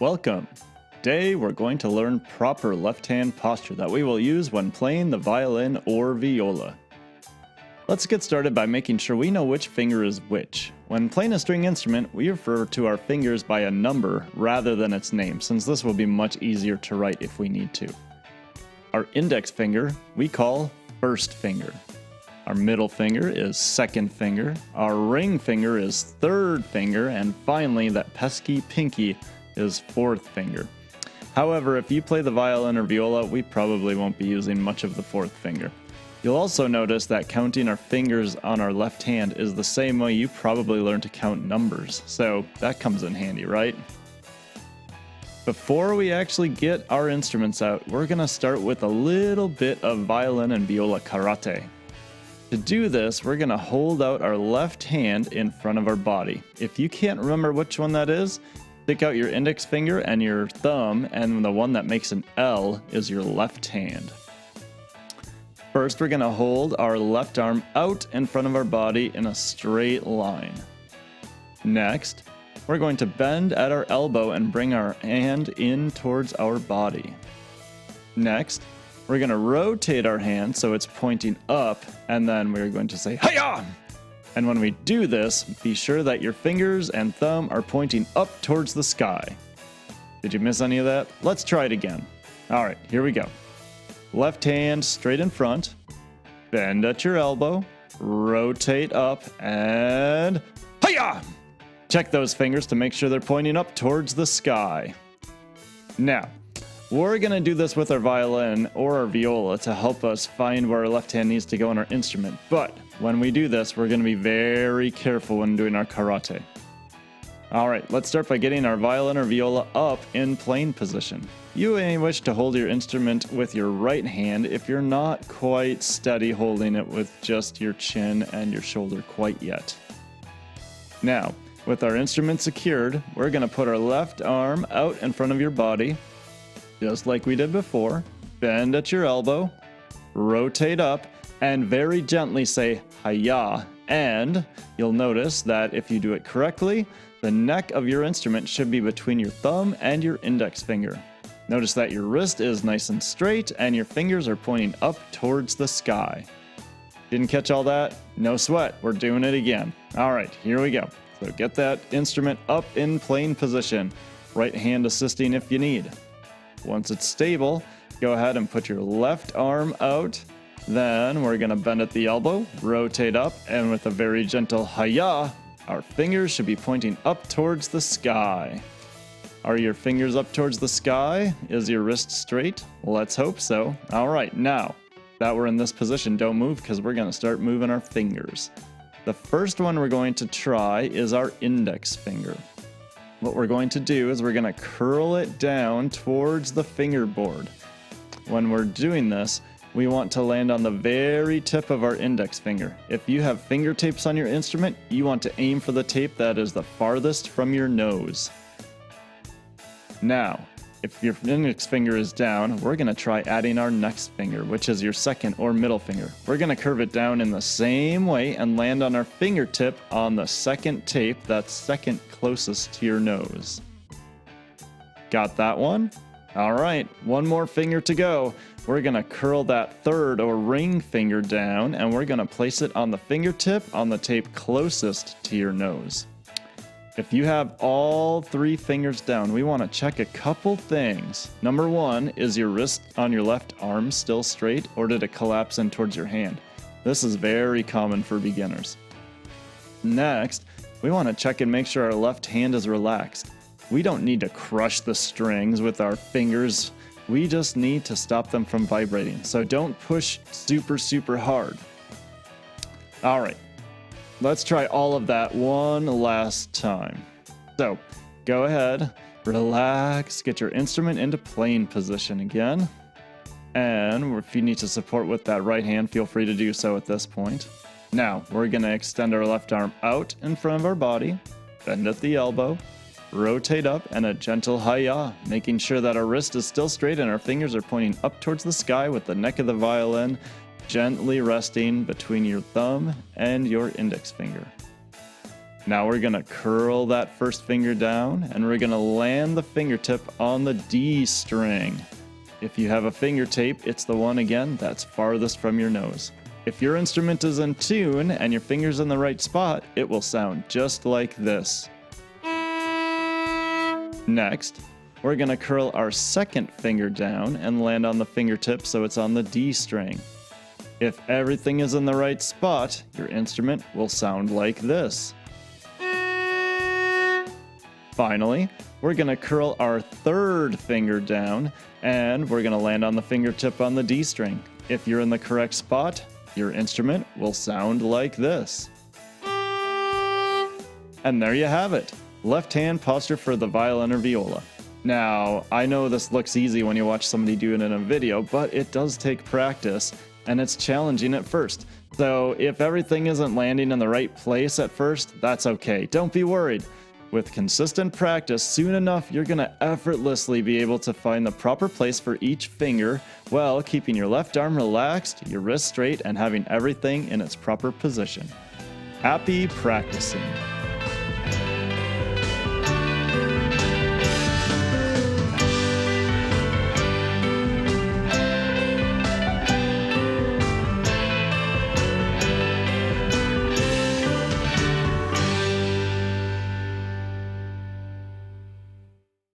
Welcome! Today we're going to learn proper left-hand posture that we will use when playing the violin or viola. Let's get started by making sure we know which finger is which. When playing a string instrument, we refer to our fingers by a number rather than its name, since this will be much easier to write if we need to. Our index finger we call first finger. Our middle finger is second finger, our ring finger is third finger, and finally that pesky pinky is fourth finger. However, if you play the violin or viola, we probably won't be using much of the fourth finger. You'll also notice that counting our fingers on our left hand is the same way you probably learned to count numbers, so that comes in handy, right? Before we actually get our instruments out, we're going to start with a little bit of violin and viola karate. To do this, we're going to hold out our left hand in front of our body. If you can't remember which one that is, stick out your index finger and your thumb, and the one that makes an L is your left hand. First, we're going to hold our left arm out in front of our body in a straight line. Next, we're going to bend at our elbow and bring our hand in towards our body. Next, we're going to rotate our hand so it's pointing up, and then we're going to say, "Hi-ya!" And when we do this, be sure that your fingers and thumb are pointing up towards the sky. Did you miss any of that? Let's try it again. All right, here we go. Left hand straight in front, bend at your elbow, rotate up, and hi-ya! Check those fingers to make sure they're pointing up towards the sky. Now, we're going to do this with our violin or our viola to help us find where our left hand needs to go on our instrument, but when we do this, we're going to be very careful when doing our karate. All right, let's start by getting our violin or viola up in playing position. You may wish to hold your instrument with your right hand if you're not quite steady holding it with just your chin and your shoulder quite yet. Now, with our instrument secured, we're going to put our left arm out in front of your body, just like we did before. Bend at your elbow, rotate up, and very gently say hi-ya. And you'll notice that if you do it correctly, the neck of your instrument should be between your thumb and your index finger. Notice that your wrist is nice and straight and your fingers are pointing up towards the sky. Didn't catch all that? No sweat, we're doing it again. All right, here we go. So get that instrument up in playing position. Right hand assisting if you need. Once it's stable, go ahead and put your left arm out. Then we're gonna bend at the elbow, rotate up, and with a very gentle hi-ya, our fingers should be pointing up towards the sky. Are your fingers up towards the sky? Is your wrist straight? Let's hope so. All right, now that we're in this position, don't move because we're gonna start moving our fingers. The first one we're going to try is our index finger. What we're going to do is we're gonna curl it down towards the fingerboard. When we're doing this, we want to land on the very tip of our index finger. If you have finger tapes on your instrument, you want to aim for the tape that is the farthest from your nose. Now, if your index finger is down, we're going to try adding our next finger, which is your second or middle finger. We're going to curve it down in the same way and land on our fingertip on the second tape that's second closest to your nose. Got that one? All right, one more finger to go. We're going to curl that third or ring finger down, and we're going to place it on the fingertip on the tape closest to your nose. If you have all three fingers down, we want to check a couple things. Number one, is your wrist on your left arm still straight, or did it collapse in towards your hand? This is very common for beginners. Next, we want to check and make sure our left hand is relaxed. We don't need to crush the strings with our fingers. We just need to stop them from vibrating. So don't push super hard. All right, let's try all of that one last time. So go ahead, relax, get your instrument into playing position again. And if you need to support with that right hand, feel free to do so at this point. Now we're gonna extend our left arm out in front of our body, bend at the elbow, rotate up, and a gentle hi-ya, making sure that our wrist is still straight and our fingers are pointing up towards the sky with the neck of the violin gently resting between your thumb and your index finger. Now we're going to curl that first finger down, and we're going to land the fingertip on the D string. If you have a finger tape, it's the one again that's farthest from your nose. If your instrument is in tune and your finger's in the right spot, it will sound just like this. Next, we're going to curl our second finger down and land on the fingertip so it's on the D string. If everything is in the right spot, your instrument will sound like this. Finally, we're going to curl our third finger down and we're going to land on the fingertip on the D string. If you're in the correct spot, your instrument will sound like this. And there you have it, left hand posture for the violin or viola. Now, I know this looks easy when you watch somebody do it in a video, but it does take practice and it's challenging at first. So if everything isn't landing in the right place at first, that's okay. Don't be worried. With consistent practice, soon enough you're going to effortlessly be able to find the proper place for each finger while keeping your left arm relaxed, your wrist straight, and having everything in its proper position. Happy practicing!